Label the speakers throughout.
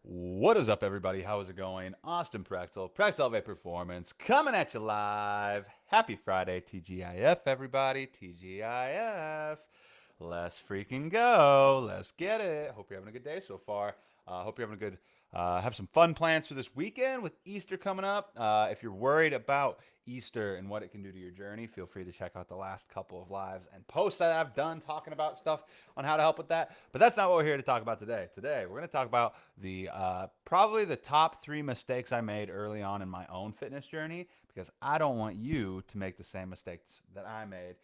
Speaker 1: What is up, everybody? How is it going? Austin Prechtelevate Performance, coming at you live. Happy Friday, TGIF, everybody. TGIF. Let's freaking go. Let's get it. Hope you're having a good day so far. Hope you're having a good, have some fun plans for this weekend with Easter coming up. If you're worried about Easter and what it can do to your journey, feel free to check out the last couple of lives and posts that I've done talking about stuff on how to help with that. But that's not what we're here to talk about today. Today, we're going to talk about the probably the top three mistakes I made early on in my own fitness journey because I don't want you to make the same mistakes that I made.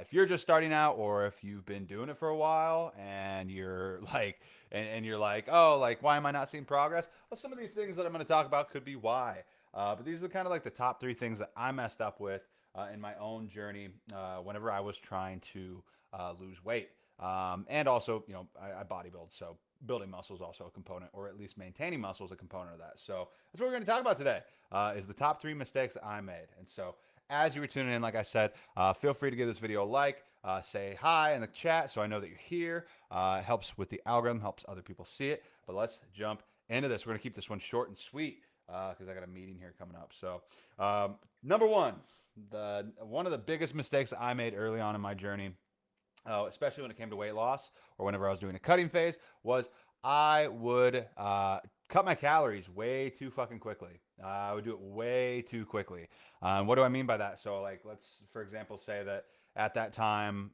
Speaker 1: If you're just starting out, or if you've been doing it for a while and you're like, and you're like, oh, like why am I not seeing progress? Well, some of these things that I'm going to talk about could be why. But these are kind of like the top three things that I messed up with in my own journey whenever I was trying to lose weight. And also, I bodybuild, so building muscle is also a component, or at least maintaining muscle is a component of that. So that's what we're going to talk about today. Is the top three mistakes that I made. And so, as you were tuning in, like I said, feel free to give this video a like, say hi in the chat, so I know that you're here. It helps with the algorithm, helps other people see it. But let's jump into this. We're going to keep this one short and sweet because I got a meeting here coming up. So, number one, one of the biggest mistakes that I made early on in my journey, especially when it came to weight loss or whenever I was doing a cutting phase, was I would cut my calories way too fucking quickly. I would do it way too quickly. What do I mean by that? So, like, let's, for example, say that at that time,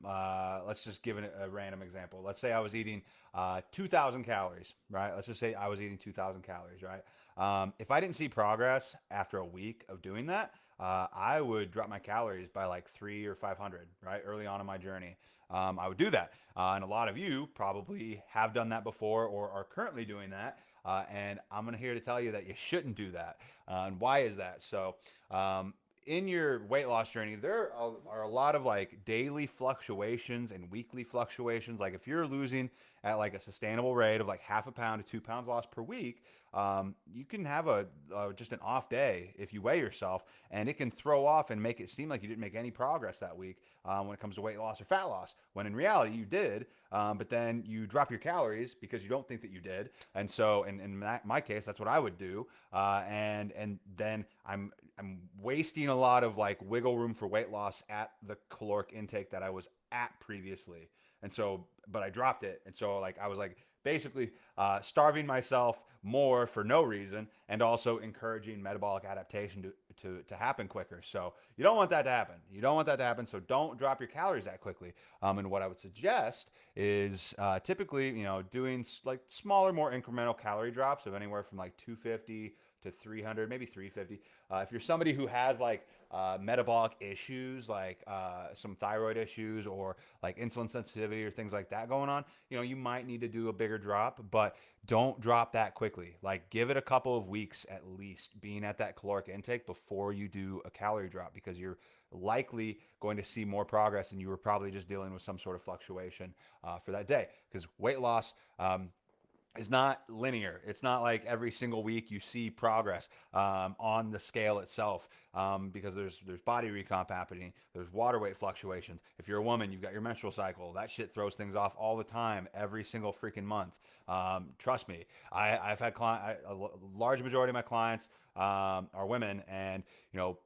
Speaker 1: let's just give a random example. Let's say I was eating 2,000 calories, right? Let's just say I was eating 2,000 calories, right? If I didn't see progress after a week of doing that, I would drop my calories by like 300 or 500, right? Early on in my journey. I would do that. And a lot of you probably have done that before or are currently doing that. And I'm here to tell you that you shouldn't do that. And why is that? So, in your weight loss journey, there are a lot of like daily fluctuations and weekly fluctuations. Like if you're losing at like a sustainable rate of like half a pound to 2 pounds lost per week, you can have just an off day if you weigh yourself, and it can throw off and make it seem like you didn't make any progress that week when it comes to weight loss or fat loss. When in reality you did, but then you drop your calories because you don't think that you did, and so in my case, that's what I would do, and then I'm wasting a lot of like wiggle room for weight loss at the caloric intake that I was at previously. And so, but I dropped it. And so like, I was like basically starving myself more for no reason and also encouraging metabolic adaptation to happen quicker. So you don't want that to happen. You don't want that to happen. So don't drop your calories that quickly. And what I would suggest is typically, doing like smaller, more incremental calorie drops of anywhere from like 250 to 300, maybe 350. If you're somebody who has like metabolic issues, like some thyroid issues or like insulin sensitivity or things like that going on, you might need to do a bigger drop, but don't drop that quickly. Like give it a couple of weeks at least being at that caloric intake before you do a calorie drop, because you're likely going to see more progress and you were probably just dealing with some sort of fluctuation for that day, because weight loss is not linear. It's not like every single week you see progress on the scale itself, because there's body recomp happening. There's water weight fluctuations. If you're a woman, you've got your menstrual cycle. That shit throws things off all the time, every single freaking month. Trust me, I've had a large majority of my clients are women, and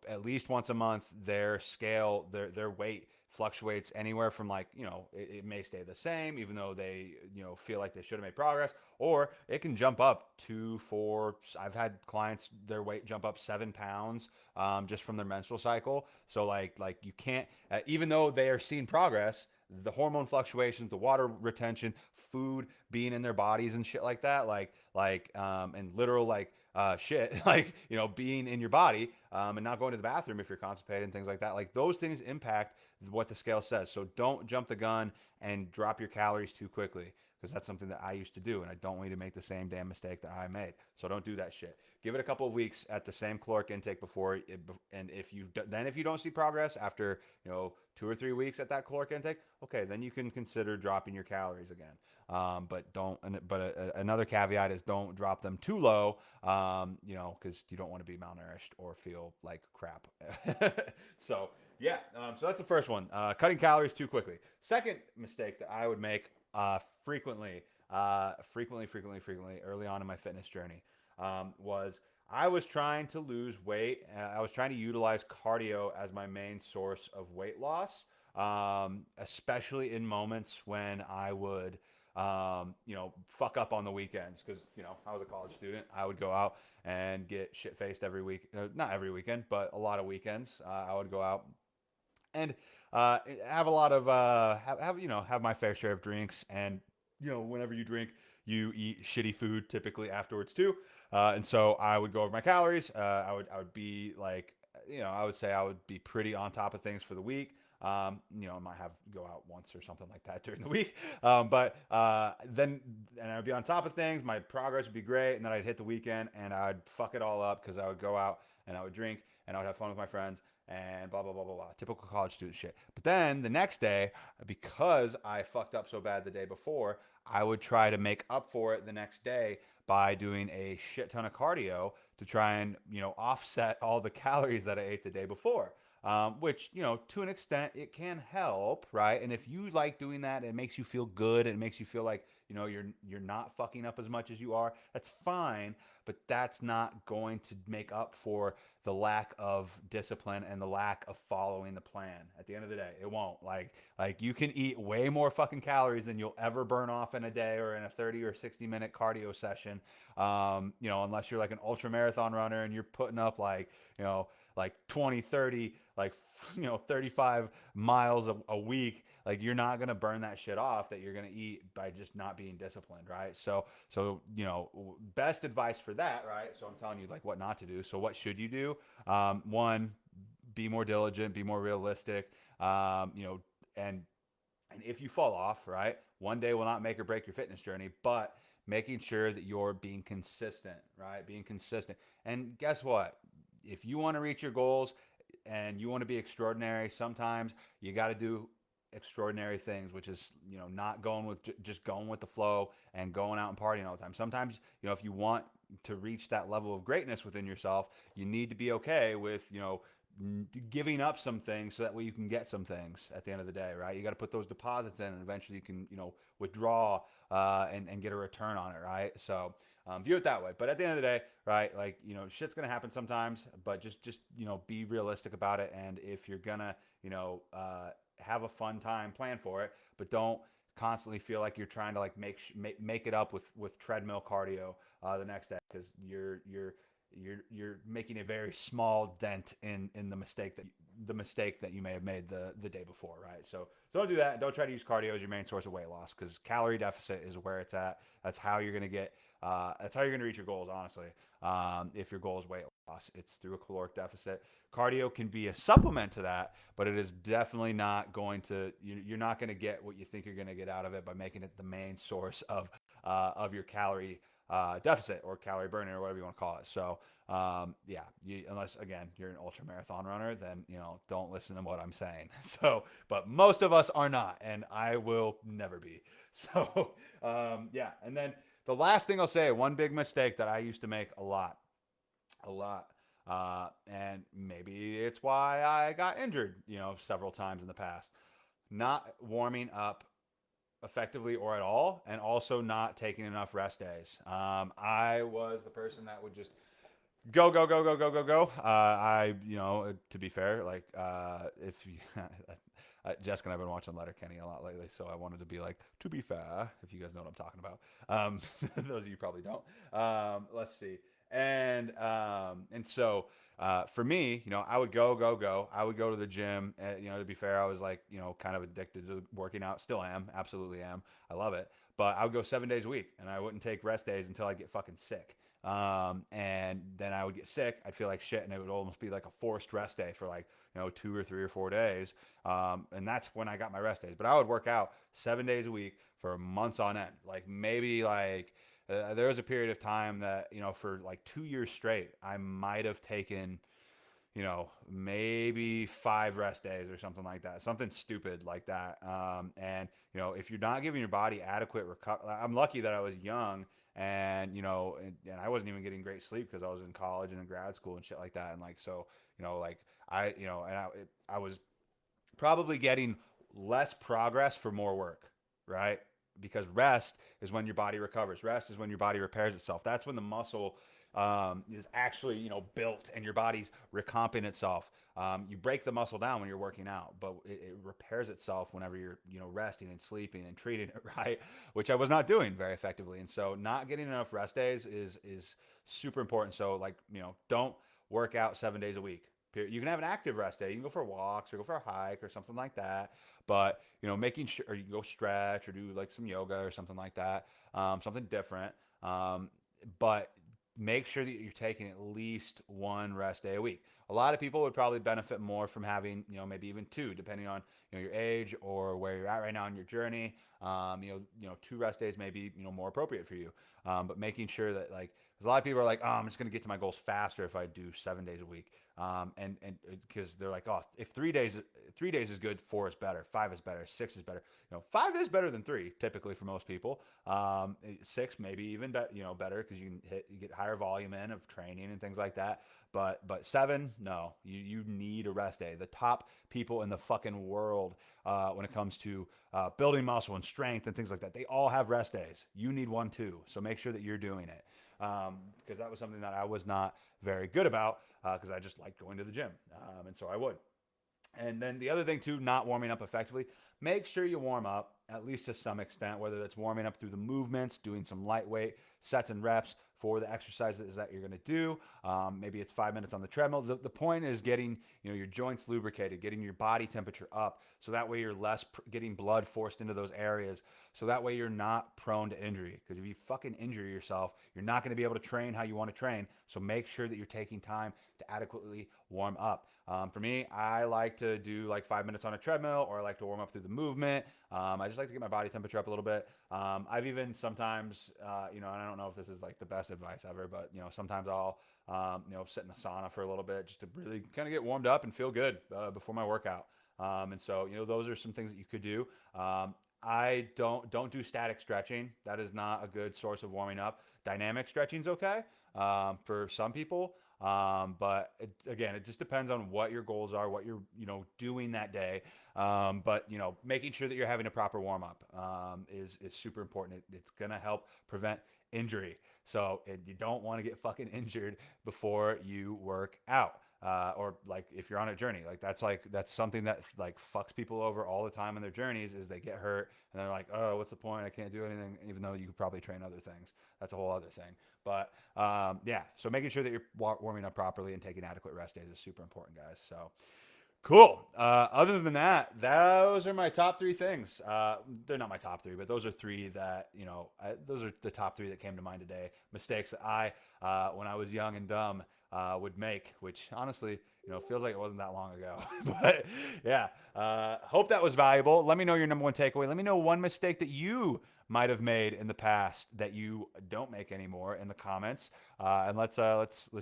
Speaker 1: at least once a month their scale, their weight fluctuates anywhere from like, it may stay the same even though they, feel like they should have made progress, or it can jump up 2 4. I've had clients, their weight jump up 7 pounds just from their menstrual cycle. So like you can't, even though they are seeing progress, the hormone fluctuations, the water retention, food being in their bodies and shit like that, and literal like shit, like, being in your body and not going to the bathroom if you're constipated and things like that. Like those things impact what the scale says. So don't jump the gun and drop your calories too quickly, because that's something that I used to do, and I don't want you to make the same damn mistake that I made. So don't do that shit. Give it a couple of weeks at the same caloric intake before, and if you don't see progress after 2 or 3 weeks at that caloric intake, okay, then you can consider dropping your calories again. But don't. Another caveat is don't drop them too low, because you don't want to be malnourished or feel like crap. So yeah, so that's the first one. Cutting calories too quickly. Second mistake that I would make frequently frequently early on in my fitness journey, was I was trying to lose weight. I was trying to utilize cardio as my main source of weight loss, especially in moments when I would, fuck up on the weekends because, I was a college student. I would go out and get shit faced every week. Not every weekend, but a lot of weekends. I would go out and have a lot of have my fair share of drinks. And whenever you drink, you eat shitty food typically afterwards too. And so I would go over my calories. I would be like, I would say I would be pretty on top of things for the week. I might have go out once or something like that during the week. But then and I'd be on top of things. My progress would be great, and then I'd hit the weekend and I'd fuck it all up because I would go out and I would drink and I would have fun with my friends and blah blah blah blah blah. Typical college student shit. But then the next day, because I fucked up so bad the day before, I would try to make up for it the next day by doing a shit ton of cardio to try and offset all the calories that I ate the day before. Which to an extent it can help, right? And if you like doing that, it makes you feel good. It makes you feel like you're not fucking up as much as you are. That's fine, but that's not going to make up for the lack of discipline and the lack of following the plan. At the end of the day, it won't. Like you can eat way more fucking calories than you'll ever burn off in a day or in a 30 or 60-minute cardio session. Unless you're like an ultra marathon runner and you're putting up like 20, 30, like 35 miles a week. Like you're not going to burn that shit off that you're going to eat by just not being disciplined, right? So best advice for that, right? So I'm telling you like what not to do. So what should you do? One, be more diligent, be more realistic. And if you fall off, right, one day will not make or break your fitness journey, but making sure that you're being consistent, right? Being consistent. And guess what? If you want to reach your goals and you want to be extraordinary, sometimes you got to do extraordinary things, which is not going with just going with the flow and going out and partying all the time. Sometimes if you want to reach that level of greatness within yourself, you need to be okay with giving up some things so that way you can get some things at the end of the day, right? You got to put those deposits in and eventually you can withdraw and get a return on it, right? So view it that way. But at the end of the day, right, like shit's gonna happen sometimes, but just be realistic about it. And if you're gonna have a fun time, plan for it, but don't constantly feel like you're trying to like make it up with treadmill cardio the next day, because you're making a very small dent in the mistake that you may have made the day before, right? So don't do that. Don't try to use cardio as your main source of weight loss, because calorie deficit is where it's at. That's how you're gonna get. That's how you're gonna reach your goals. Honestly, if your goal is weight loss, it's through a caloric deficit. Cardio can be a supplement to that, but it is definitely not going to. You're not going to get what you think you're going to get out of it by making it the main source of your calorie deficit or calorie burning or whatever you want to call it. So yeah, unless again you're an ultra marathon runner, then don't listen to what I'm saying. So, but most of us are not, and I will never be. So yeah, and then the last thing I'll say, one big mistake that I used to make a lot. And maybe it's why I got injured, several times in the past. Not warming up effectively or at all, and also not taking enough rest days. I was the person that would just go, go, go, go, go, go, go. To be fair, like if you, Jessica and I've been watching Letterkenny a lot lately, so I wanted to be like, to be fair, if you guys know what I'm talking about. Those of you probably don't. Let's see. And so for me, I would go, go, go. I would go to the gym. To be fair, I was like, kind of addicted to working out. Still am, absolutely am. I love it. But I would go 7 days a week, and I wouldn't take rest days until I get fucking sick. And then I would get sick. I'd feel like shit, and it would almost be like a forced rest day for like 2 or 3 or 4 days. And that's when I got my rest days. But I would work out 7 days a week for months on end. Like maybe like there was a period of time that for like 2 years straight, I might have taken maybe 5 rest days or something like that, something stupid like that. And if you're not giving your body adequate recovery, I'm lucky that I was young and and I wasn't even getting great sleep because I was in college and in grad school and shit like that. And like so, like I was probably getting less progress for more work, right? because rest is when your body recovers. Rest is when your body repairs itself. That's when the muscle is actually, built and your body's recomping itself. You break the muscle down when you're working out, but it repairs itself whenever you're, resting and sleeping and treating it right, which I was not doing very effectively. And so not getting enough rest days is super important. So like, don't work out 7 days a week. You can have an active rest day. You can go for walks or go for a hike or something like that. But making sure, or you can go stretch or do like some yoga or something like that, something different. But make sure that you're taking at least one rest day a week. A lot of people would probably benefit more from having, maybe even two, depending on, your age or where you're at right now in your journey. 2 rest days may be, more appropriate for you. But making sure that like, because a lot of people are like, oh, I'm just going to get to my goals faster if I do 7 days a week. And because they're like, oh, if 3 days is good, 4 is better, 5 is better, 6 is better. 5 is better than 3 typically for most people. 6 maybe even better because you get higher volume in of training and things like that. But 7, no, you need a rest day. The top people in the fucking world when it comes to building muscle and strength and things like that, they all have rest days. You need one too. So make sure that you're doing it. Because that was something that I was not very good about because I just liked going to the gym. And so I would. And then the other thing too, not warming up effectively, make sure you warm up at least to some extent, whether that's warming up through the movements, doing some lightweight sets and reps for the exercises that you're going to do. Maybe it's 5 minutes on the treadmill. The point is getting your joints lubricated, getting your body temperature up, so that way you're less getting blood forced into those areas. So that way you're not prone to injury. Because if you fucking injure yourself, you're not going to be able to train how you want to train. So make sure that you're taking time to adequately warm up. For me, I like to do like 5 minutes on a treadmill, or I like to warm up through the movement. I just like to get my body temperature up a little bit. I've even sometimes, and I don't know if this is like the best advice ever, but sometimes I'll, sit in the sauna for a little bit just to really kind of get warmed up and feel good before my workout. And so, those are some things that you could do. I don't do static stretching. That is not a good source of warming up. Dynamic stretching is okay for some people. But again, it just depends on what your goals are, what you're, doing that day. But making sure that you're having a proper warm up, is super important. It's going to help prevent injury. So you don't want to get fucking injured before you work out. Or like if you're on a journey, that's something that like fucks people over all the time in their journeys is they get hurt and they're like, oh, what's the point? I can't do anything, even though you could probably train other things. That's a whole other thing. But yeah, so making sure that you're warming up properly and taking adequate rest days is super important, guys. So cool. Other than that, those are my top 3 things. They're not my top 3, but those are 3 that, those are the top 3 that came to mind today. Mistakes that I, when I was young and dumb, would make, which honestly, feels like it wasn't that long ago. But yeah, hope that was valuable. Let me know your number 1 takeaway. Let me know one mistake that you might have made in the past that you don't make anymore in the comments. And let's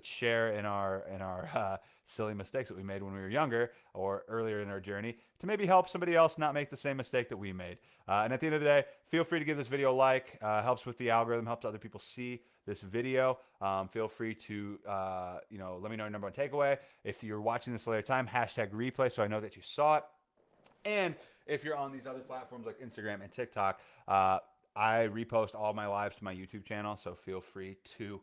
Speaker 1: share in our silly mistakes that we made when we were younger or earlier in our journey to maybe help somebody else not make the same mistake that we made. And at the end of the day, feel free to give this video a like. Helps with the algorithm, helps other people see this video. Feel free to, let me know your number 1 takeaway. If you're watching this later time, #replay so I know that you saw it. And if you're on these other platforms like Instagram and TikTok, I repost all my lives to my YouTube channel, so feel free to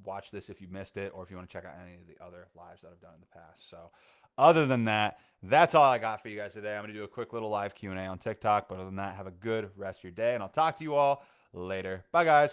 Speaker 1: watch this if you missed it, or if you want to check out any of the other lives that I've done in the past. So other than that, that's all I got for you guys today. I'm going to do a quick little live Q&A on TikTok, but other than that, have a good rest of your day, and I'll talk to you all later. Bye, guys.